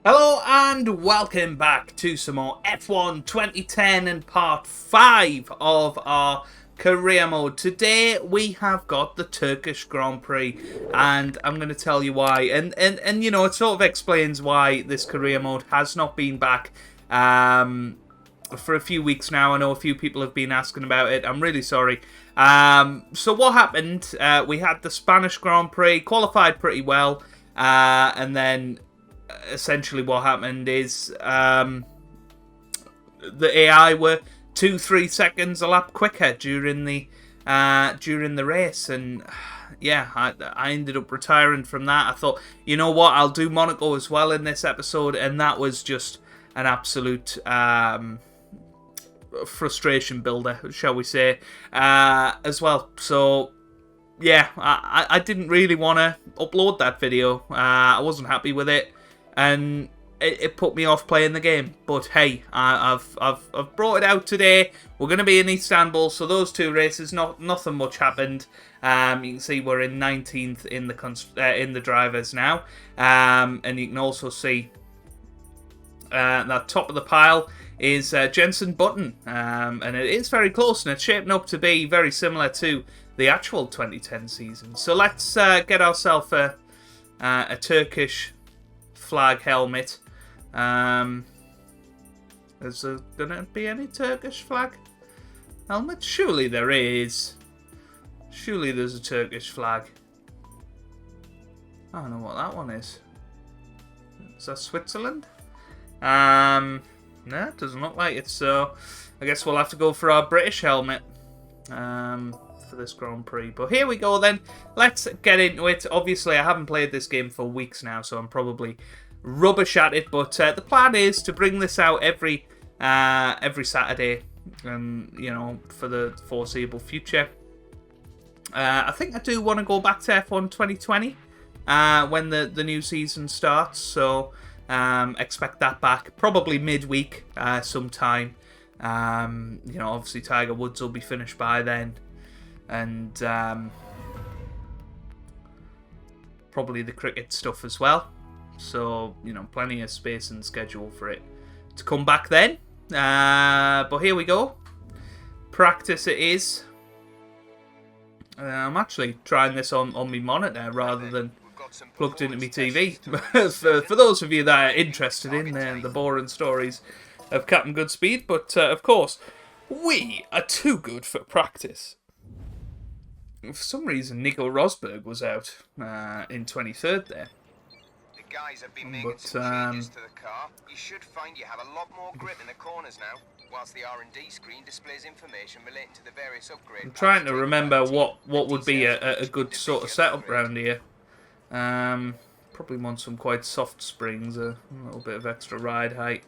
Hello and welcome back to some more F1 2010 and part 5 of our career mode. Today we have got the Turkish Grand Prix and I'm going to tell you why. And you know, it sort of explains why this career mode has not been back for a few weeks now. I know a few people have been asking about it. I'm really sorry. So what happened? We had the Spanish Grand Prix, qualified pretty well, and then essentially what happened is the AI were 2-3 seconds a lap quicker during the race, and yeah, I ended up retiring from that. I thought, you know what, I'll do Monaco as well in this episode, and that was just an absolute frustration builder, shall we say, as well. So yeah, I didn't really want to upload that video. I wasn't happy with it, and it put me off playing the game. But hey, I've brought it out today. We're going to be in Istanbul, so those two races, nothing much happened. You can see we're in 19th in the drivers now, and you can also see that top of the pile is Jenson Button, and it is very close, and it's shaping up to be very similar to the actual 2010 season. So let's get ourselves a Turkish flag helmet. Is there gonna be any Turkish flag helmet? Surely there is. Surely there's a Turkish flag. I don't know what that one is. Is that Switzerland? No, it doesn't look like it, so I guess we'll have to go for our British helmet for this Grand Prix. But here we go then. Let's get into it. Obviously, I haven't played this game for weeks now, so I'm probably rubbish at it. But the plan is to bring this out every Saturday, you know, for the foreseeable future. I think I do want to go back to F1 2020 when the new season starts, so expect that back probably midweek sometime. You know, obviously Tiger Woods will be finished by then, and probably the cricket stuff as well. So, you know, plenty of space and schedule for it to come back then. But here we go. Practice it is. I'm actually trying this on my monitor rather than plugged into my TV. for those of you that are interested in the boring stories of Captain Goodspeed. But of course, we are too good for practice. For some reason, Nico Rosberg was out in 23rd there. The guys have been making some changes to the car. You should find you have a lot more grip in the corners now, whilst the R&D screen displays information relating to the various upgrades. I'm trying to remember what would be a good sort of setup around here. Probably want some quite soft springs, a little bit of extra ride height.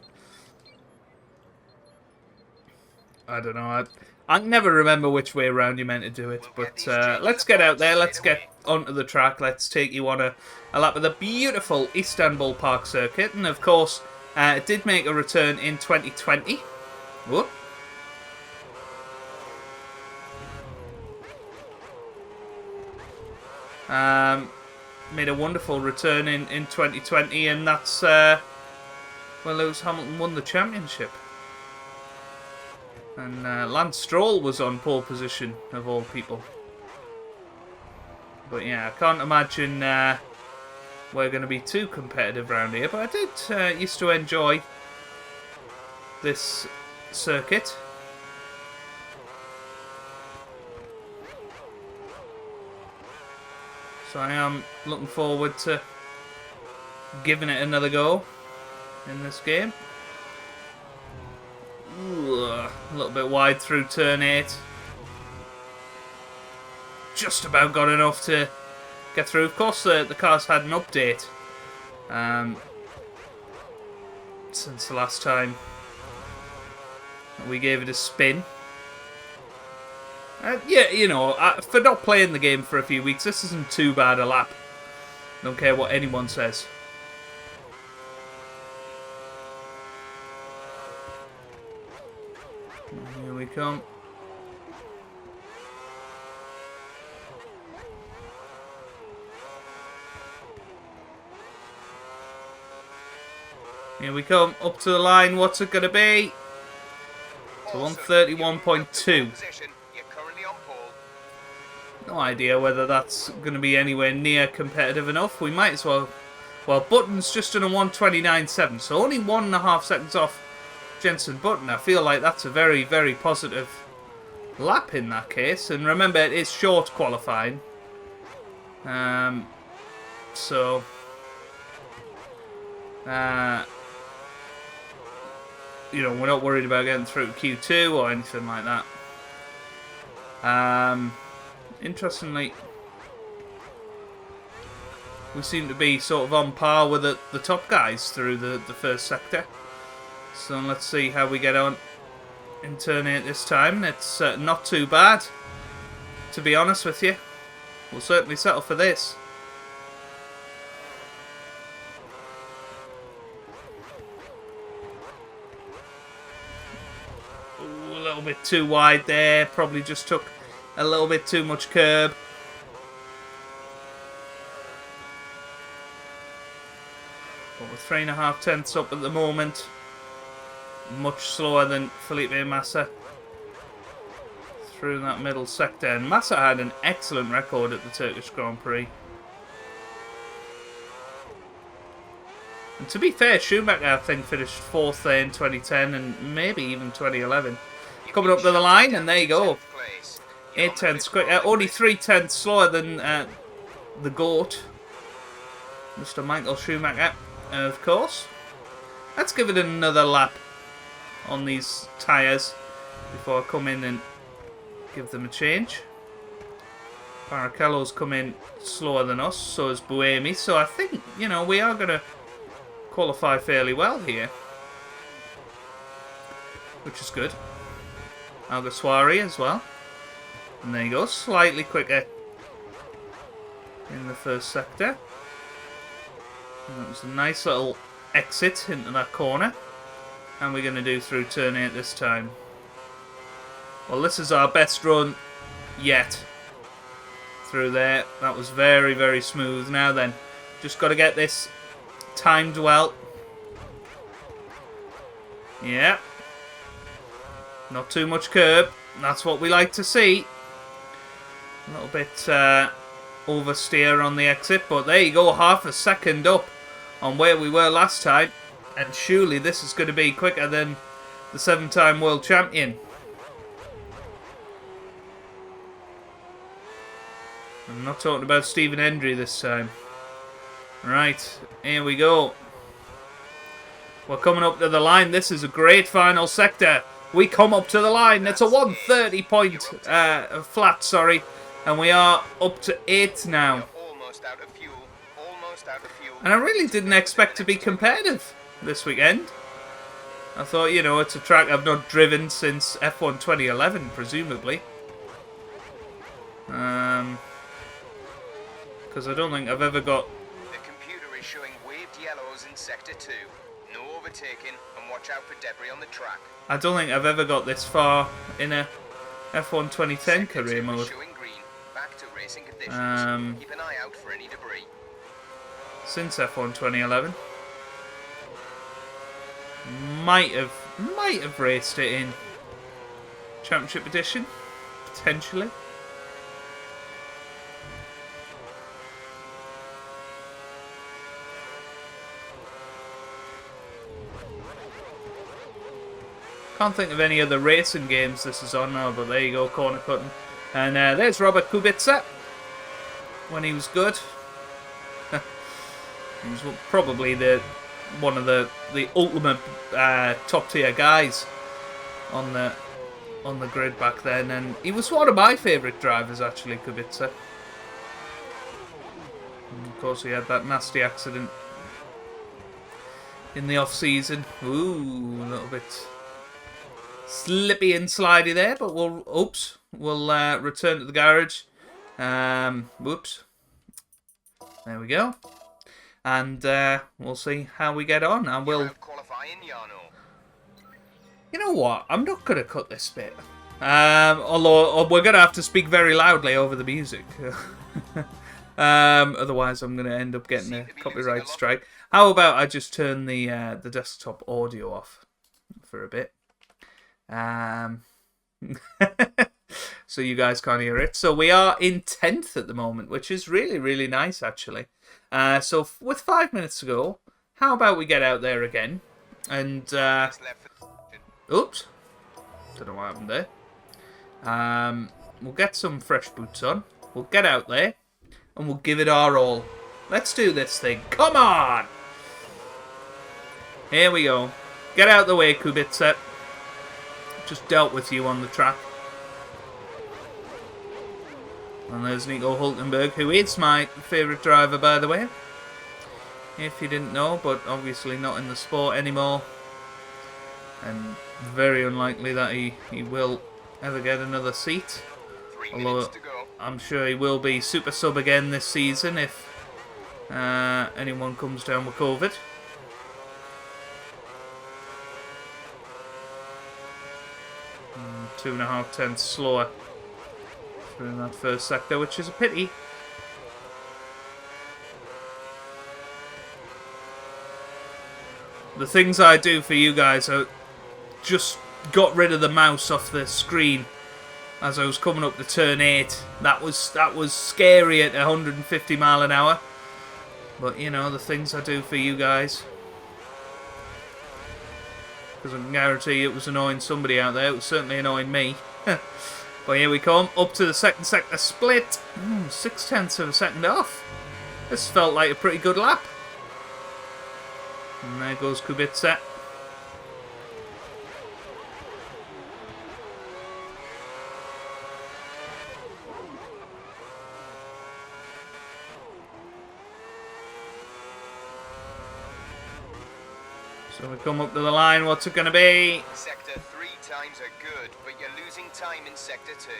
I don't know. I never remember which way around you meant to do it, but let's get out there. Let's get onto the track. Let's take you on a lap of the beautiful Istanbul Park circuit, and of course, it did make a return in 2020. Whoop. Made a wonderful return in 2020, and that's well, Lewis Hamilton won the championship, and Lance Stroll was on pole position of all people. But yeah, I can't imagine we're going to be too competitive around here. But I did used to enjoy this circuit. So I am looking forward to giving it another go in this game. Ooh, a little bit wide through turn 8. Just about got enough to get through. Of course, the car's had an update since the last time we gave it a spin. Yeah, you know, for not playing the game for a few weeks, this isn't too bad a lap. Don't care what anyone says. Here we come. Here we come, up to the line. What's it going to be? It's 131.2. No idea whether that's going to be anywhere near competitive enough. We might as well. Well, Button's just done a 129.7, so only 1.5 seconds off Jensen Button. I feel like that's a very, very positive lap in that case. And remember, it is short qualifying. So... you know, we're not worried about getting through Q2 or anything like that. Interestingly, we seem to be sort of on par with the top guys through the first sector. So let's see how we get on in turn 8 this time. It's not too bad, to be honest with you. We'll certainly settle for this. Ooh, a little bit too wide there. Probably just took a little bit too much curb. But we're 3.5 tenths up at the moment. Much slower than Felipe Massa through that middle sector. And Massa had an excellent record at the Turkish Grand Prix. And to be fair, Schumacher, I think, finished 4th there in 2010 and maybe even 2011. Coming up to the line, and there you go. 8 tenths quicker. Only 3 tenths slower than the GOAT, Mr. Michael Schumacher, of course. Let's give it another lap on these tyres before I come in and give them a change. Barrichello's come in slower than us, so is Buemi. So I think, you know, we are going to qualify fairly well here, which is good. Alguersuari as well. And there you go, slightly quicker in the first sector. And that was a nice little exit into that corner. And we're going to do through turn 8 this time. Well, this is our best run yet through there. That was very, very smooth. Now then, just got to get this timed well. Yeah. Not too much curb. That's what we like to see. A little bit oversteer on the exit, but there you go, half a second up on where we were last time. And surely this is going to be quicker than the 7-time world champion. I'm not talking about Stephen Hendry this time. Right, here we go. We're coming up to the line. This is a great final sector. We come up to the line. It's a 130 point flat, sorry. And we are up to 8 now. And I really didn't expect to be competitive this weekend. I thought, you know, it's a track I've not driven since F1 2011, presumably. Because I don't think I've ever got... The computer is showing waved yellows in Sector 2. No overtaking, and watch out for debris on the track. I don't think I've ever got this far in a F1 2010 career mode. Back to racing conditions. Keep an eye out for any debris. Since F1 2011. Might have raced it in Championship Edition, potentially. Can't think of any other racing games this is on now, but there you go, corner cutting. And there's Robert Kubica when he was good. He was probably one of the ultimate top tier guys on the grid back then, and he was one of my favourite drivers actually, Kubica. And of course, he had that nasty accident in the off season. Ooh, a little bit slippy and slidey there, but we'll return to the garage. Whoops. There we go. And we'll see how we get on. And we'll... You know what? I'm not going to cut this bit. Although we're going to have to speak very loudly over the music. Otherwise, I'm going to end up getting a copyright strike. How about I just turn the desktop audio off for a bit, so you guys can't hear it. So we are in 10th at the moment, which is really, really nice actually. So with 5 minutes to go, how about we get out there again and oops, don't know what happened there. We'll get some fresh boots on. We'll get out there and we'll give it our all. Let's do this thing. Come on! Here we go. Get out the way, Kubica. Just dealt with you on the track. And there's Nico Hulkenberg, who is my favourite driver, by the way. If you didn't know, but obviously not in the sport anymore. And very unlikely that he will ever get another seat. Although I'm sure he will be super sub again this season if anyone comes down with COVID. And 2.5 tenths slower through that first sector, which is a pity. The things I do for you guys, I just got rid of the mouse off the screen as I was coming up to turn 8. That was scary at 150 mile an hour. But you know, the things I do for you guys. Because I can guarantee it was annoying somebody out there. It was certainly annoying me. But here we come, up to the second sector split. 0.6 of a second off. This felt like a pretty good lap. And there goes Kubica. So we come up to the line, what's it going to be? Sector 3 times are good, but you're losing time in Sector 2.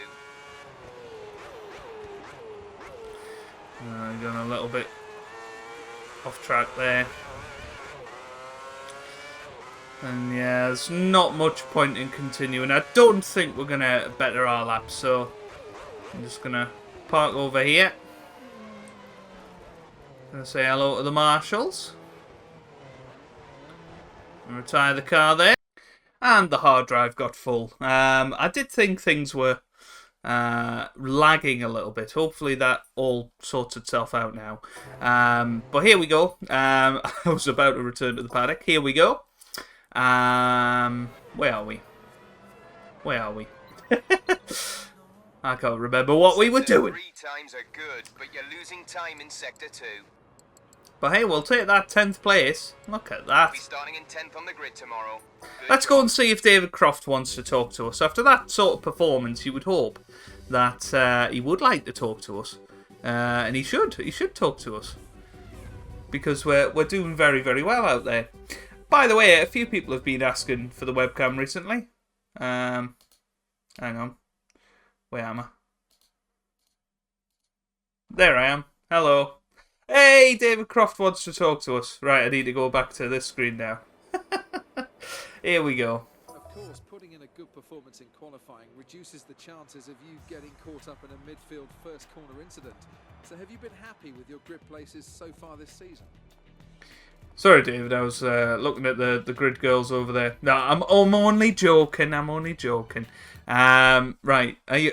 Gone a little bit off track there. And yeah, there's not much point in continuing. I don't think we're going to better our lap, so I'm just going to park over here. Going to say hello to the marshals. And retire the car there. And the hard drive got full. I did think things were lagging a little bit. Hopefully that all sorts itself out now. But here we go. I was about to return to the paddock. Here we go. Where are we? Where are we? I can't remember what we were doing. 3 times are good, but you're losing time in Sector 2. But hey, we'll take that 10th place. Look at that. We'll be starting in 10th on the grid tomorrow. Let's go and see if David Croft wants to talk to us. After that sort of performance, you would hope that he would like to talk to us. And he should. He should talk to us. Because we're doing very, very well out there. By the way, a few people have been asking for the webcam recently. Hang on. Where am I? There I am. Hello. Hey, David Croft wants to talk to us. Right, I need to go back to this screen now. Here we go. Of course, putting in a good performance in qualifying reduces the chances of you getting caught up in a midfield first corner incident. So have you been happy with your grid places so far this season? Sorry, David, I was looking at the grid girls over there. No, I'm only joking. I'm only joking. Right, are you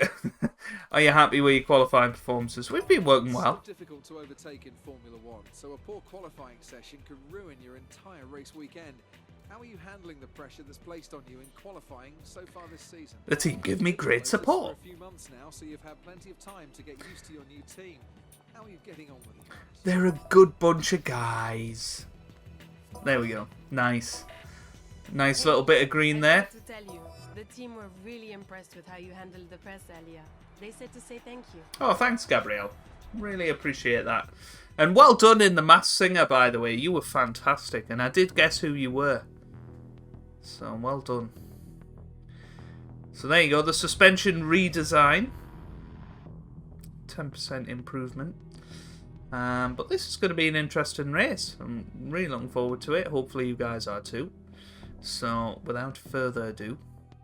are you happy with your qualifying performances? We've been working well. It's so difficult to overtake in Formula One, so a poor qualifying session can ruin your entire race weekend. How are you handling the pressure that's placed on you in qualifying so far this season? The team give me great support. For a few months now, so you've had plenty of time to get used to your new team. How are you getting on with it? They're a good bunch of guys. There we go. Nice. Nice little bit of green there. To tell you, the team were really impressed with how you handled the press earlier. They said to say thank you. Oh, thanks, Gabrielle. Really appreciate that. And well done in the Masked Singer, by the way. You were fantastic. And I did guess who you were. So, well done. So, there you go. The suspension redesign. 10% improvement. But this is going to be an interesting race. I'm really looking forward to it. Hopefully you guys are too. So, without further ado,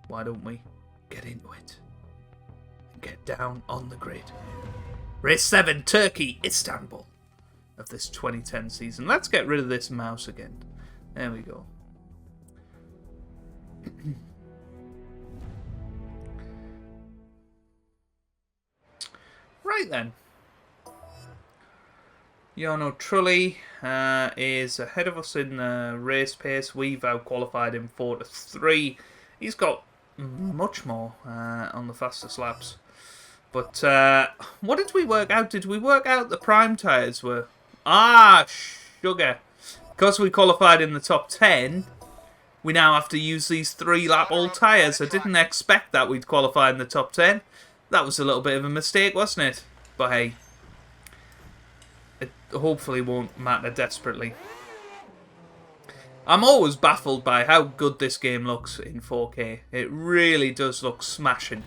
why don't we get into it? And get down on the grid. Race 7, Turkey, Istanbul. of this 2010 season. Let's get rid of this mouse again. There we go. Right then. Jarno Trulli is ahead of us in race pace. We've out-qualified him 4-3. He's got much more on the fastest laps. But what did we work out? Did we work out the prime tyres were... sugar. Because we qualified in the top 10, we now have to use these 3-lap old tyres. I didn't expect that we'd qualify in the top 10. That was a little bit of a mistake, wasn't it? But hey, it hopefully won't matter desperately. I'm always baffled by how good this game looks in 4K. It really does look smashing.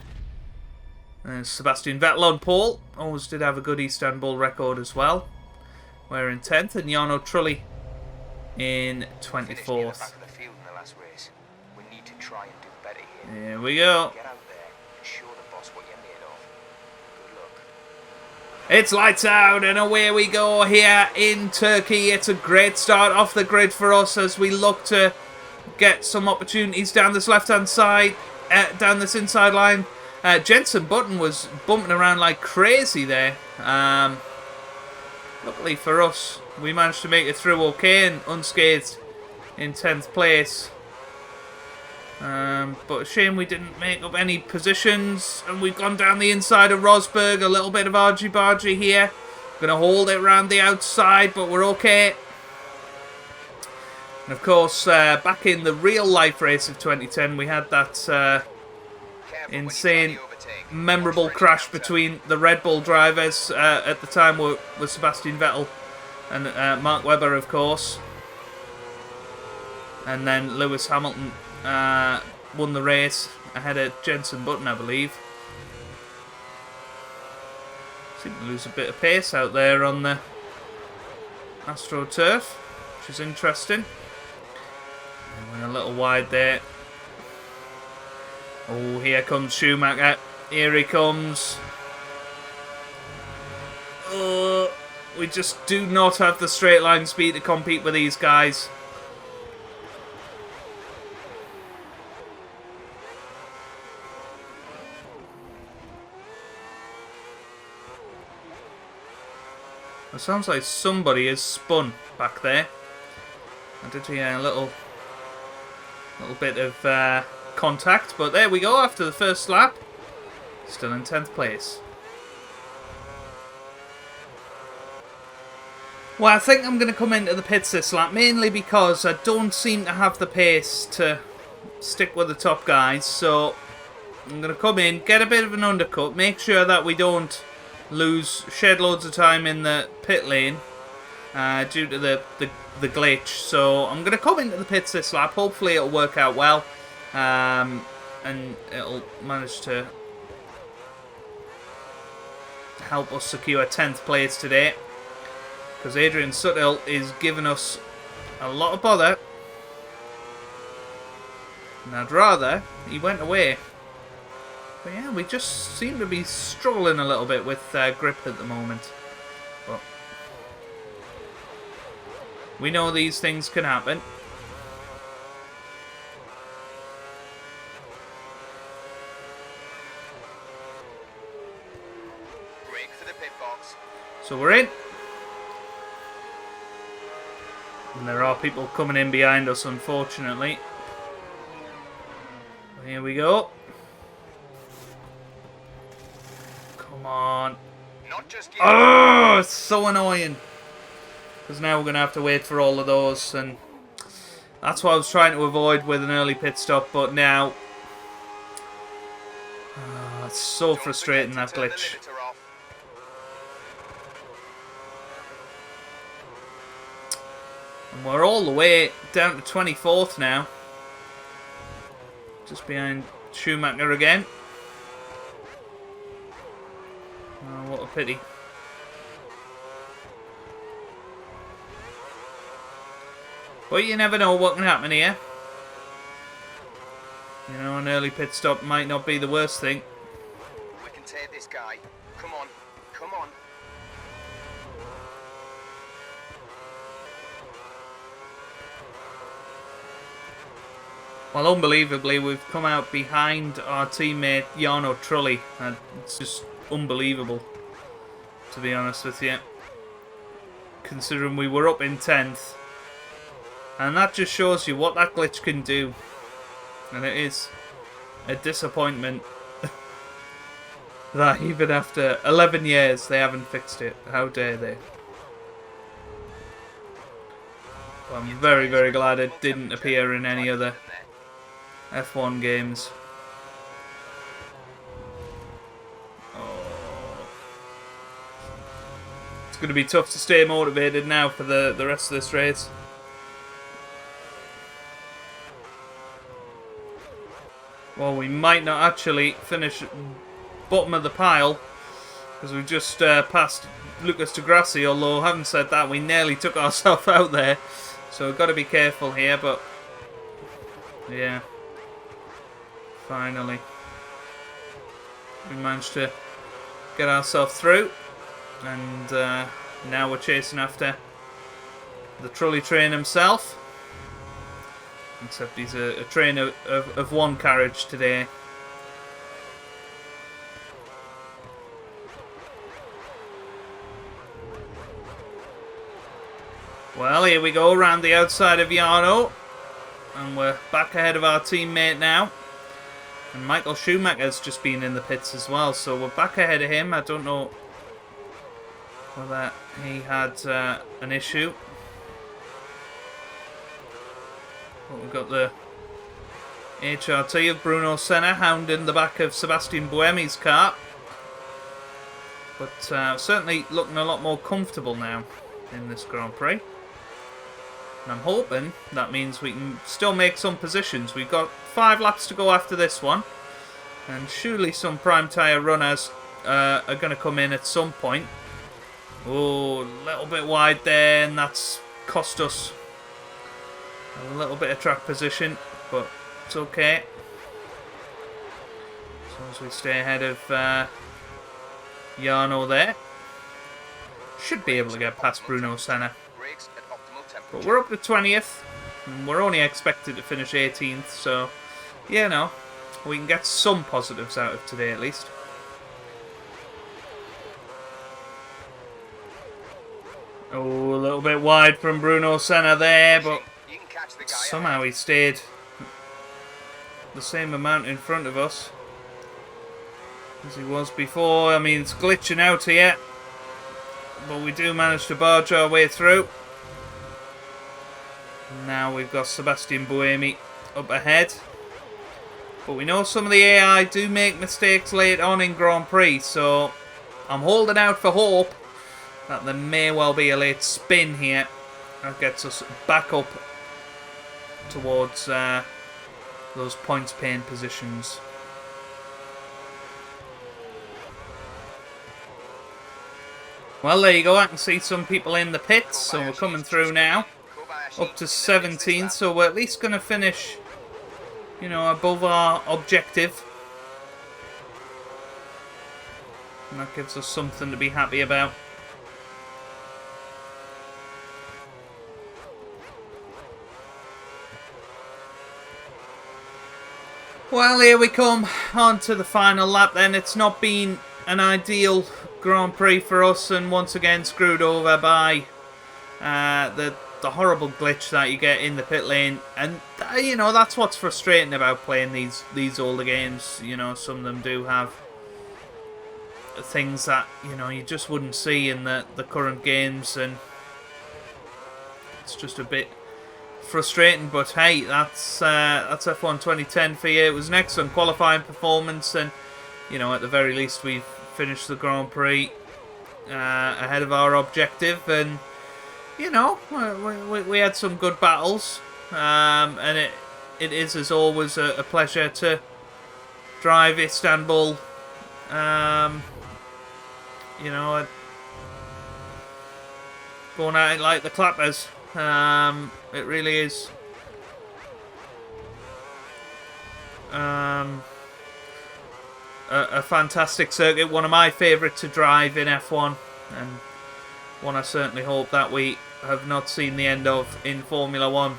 Sebastian Vettel on pole. Always did have a good Istanbul record as well. We're in 10th, and Jarno Trulli in 24th. We need to try and do better here. Here we go. Get out there and show the boss what you're made of. Good luck. It's lights out and away we go here in Turkey. It's a great start off the grid for us as we look to get some opportunities down this left-hand side, down this inside line. Jenson Button was bumping around like crazy there. Luckily for us, we managed to make it through okay and unscathed in 10th place. But a shame we didn't make up any positions, and we've gone down the inside of Rosberg. A little bit of argy-bargy here. Going to hold it around the outside, but we're okay. And of course, back in the real-life race of 2010, we had that insane, memorable crash between the Red Bull drivers. At the time were Sebastian Vettel and Mark Webber, of course. And then Lewis Hamilton won the race ahead of Jenson Button, I believe. Seem to lose a bit of pace out there on the AstroTurf, which is interesting. Went a little wide there. Oh, here comes Schumacher. Here he comes. We just do not have the straight line speed to compete with these guys. It sounds like somebody is spun back there. I did hear a little bit of contact, but there we go after the first lap. Still in 10th place. Well, I think I'm going to come into the pits this lap, mainly because I don't seem to have the pace to stick with the top guys. So I'm going to come in, get a bit of an undercut, make sure that we don't shed loads of time in the pit lane due to the glitch. So I'm going to come into the pits this lap. Hopefully it'll work out well, and it'll manage to help us secure 10th place today, because Adrian Suttill is giving us a lot of bother, and I'd rather he went away. But yeah, we just seem to be struggling a little bit with grip at the moment. But we know these things can happen. Break for the pit box. So we're in. And there are people coming in behind us, unfortunately. Here we go. Come on. Not just yet. Oh, it's so annoying. Because now we're going to have to wait for all of those. And that's what I was trying to avoid with an early pit stop. But now... it's so frustrating, that glitch. And we're all the way down to 24th now. Just behind Schumacher again. Oh, what a pity. But you never know what can happen here. You know, an early pit stop might not be the worst thing. We can take this guy. Come on. Come on. Well, unbelievably, we've come out behind our teammate Jarno Trulli. And it's just unbelievable, to be honest with you. Considering we were up in 10th. And that just shows you what that glitch can do. And it is a disappointment that even after 11 years they haven't fixed it. How dare they? Well, I'm very, very glad it didn't appear in any other F1 games. Oh. It's going to be tough to stay motivated now for the rest of this race. Well, we might not actually finish bottom of the pile because we've just passed Lucas de Grassi, although having said that, we nearly took ourselves out there. So we've got to be careful here, but yeah, finally we managed to get ourselves through, and now we're chasing after the Trulli train himself, except he's a train of one carriage today. Well, here we go, around the outside of Jarno. And we're back ahead of our teammate now. And Michael Schumacher's just been in the pits as well, so we're back ahead of him. I don't know whether he had an issue. But we've got the HRT of Bruno Senna hounding the back of Sebastian Buemi's car. But certainly looking a lot more comfortable now in this Grand Prix. And I'm hoping that means we can still make some positions. We've got 5 laps to go after this one. And surely some prime tyre runners are going to come in at some point. Oh, a little bit wide there, and that's cost us a little bit of track position. But it's okay. As long as we stay ahead of Jarno there. Should be able to get past Bruno Senna. But we're up to 20th, and we're only expected to finish 18th, so, yeah, no, we can get some positives out of today at least. Oh, a little bit wide from Bruno Senna there, but somehow he stayed the same amount in front of us as he was before. I mean, it's glitching out here, but we do manage to barge our way through. Now we've got Sebastian Buemi up ahead. But we know some of the AI do make mistakes late on in Grand Prix, so I'm holding out for hope that there may well be a late spin here. That gets us back up towards those points paying positions. Well, there you go. I can see some people in the pits, so we're coming through now. Up to 17th, so we're at least going to finish, you know, above our objective. And that gives us something to be happy about. Well, here we come on to the final lap then. It's not been an ideal Grand Prix for us, and once again screwed over by the horrible glitch that you get in the pit lane. And you know, that's what's frustrating about playing these older games. You know, some of them do have things that, you know, you just wouldn't see in the current games, and it's just a bit frustrating. But hey, that's F1 2010 for you. It was an excellent qualifying performance, and you know, at the very least we've finished the Grand Prix ahead of our objective. And you know, we had some good battles, and it is, as always, a pleasure to drive Istanbul. You know, going at it like the clappers. It really is. A fantastic circuit, one of my favourite to drive in F1, and one I certainly hope that we have not seen the end of in Formula 1.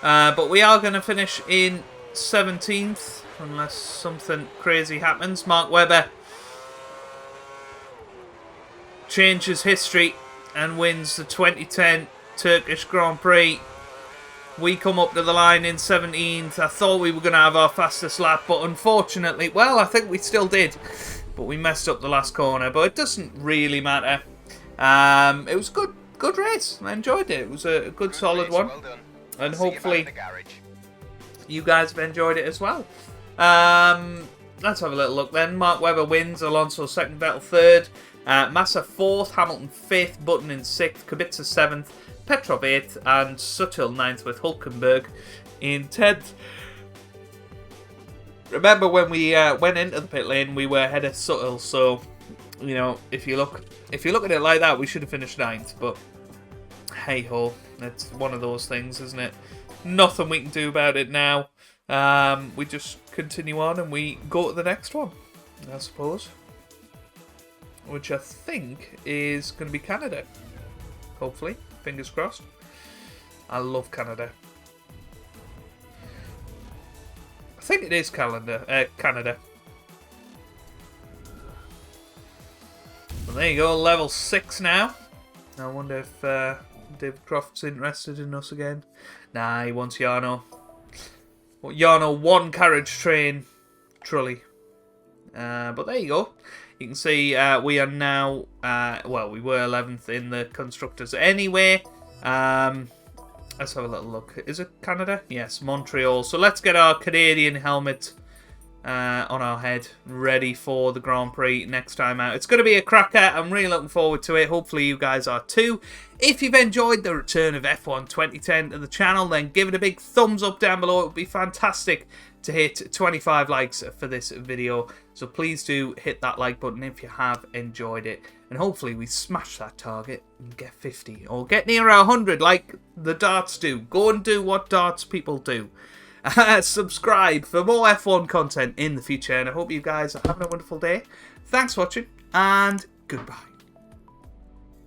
But we are going to finish in 17th, unless something crazy happens. Mark Webber changes history and wins the 2010 Turkish Grand Prix. We come up to the line in 17th. I thought we were going to have our fastest lap, but unfortunately, well, I think we still did. But we messed up the last corner, but it doesn't really matter. It was a good race. I enjoyed it. It was a good solid one. Well done. And See you hopefully back in the garage. you guys have enjoyed it as well. Let's have a little look then. Mark Webber wins, Alonso second, Vettel third, Massa fourth, Hamilton fifth, Button in sixth, Kubica seventh, Petrov eighth, and Suttel ninth with Hulkenberg in 10th. Remember when we went into the pit lane, we were ahead of Suttel, so you know, if you look at it like that, we should have finished 9th, but hey ho, it's one of those things, isn't it? Nothing we can do about it now. We just continue on and we go to the next one, I suppose, which I think is going to be Canada. Hopefully, fingers crossed. I love Canada. I think it is Canada. Well, there you go, level 6 now. I wonder if David Croft's interested in us again. Nah, he wants Jarno. Well, Jarno one carriage train Trulli. But there you go. You can see we are now, well, we were 11th in the Constructors anyway. Let's have a little look. Is it Canada? Yes, Montreal. So let's get our Canadian helmet on our head, ready for the Grand Prix next time out. It's going to be a cracker. I'm really looking forward to it. Hopefully you guys are too. If you've enjoyed the return of F1 2010 to the channel, then give it a big thumbs up down below. It would be fantastic to hit 25 likes for this video. So please do hit that like button if you have enjoyed it. And hopefully we smash that target and get 50 or get near 100 like the darts do. Go and do what darts people do. Subscribe for more F1 content in the future, and I hope you guys are having a wonderful day. Thanks for watching, and goodbye.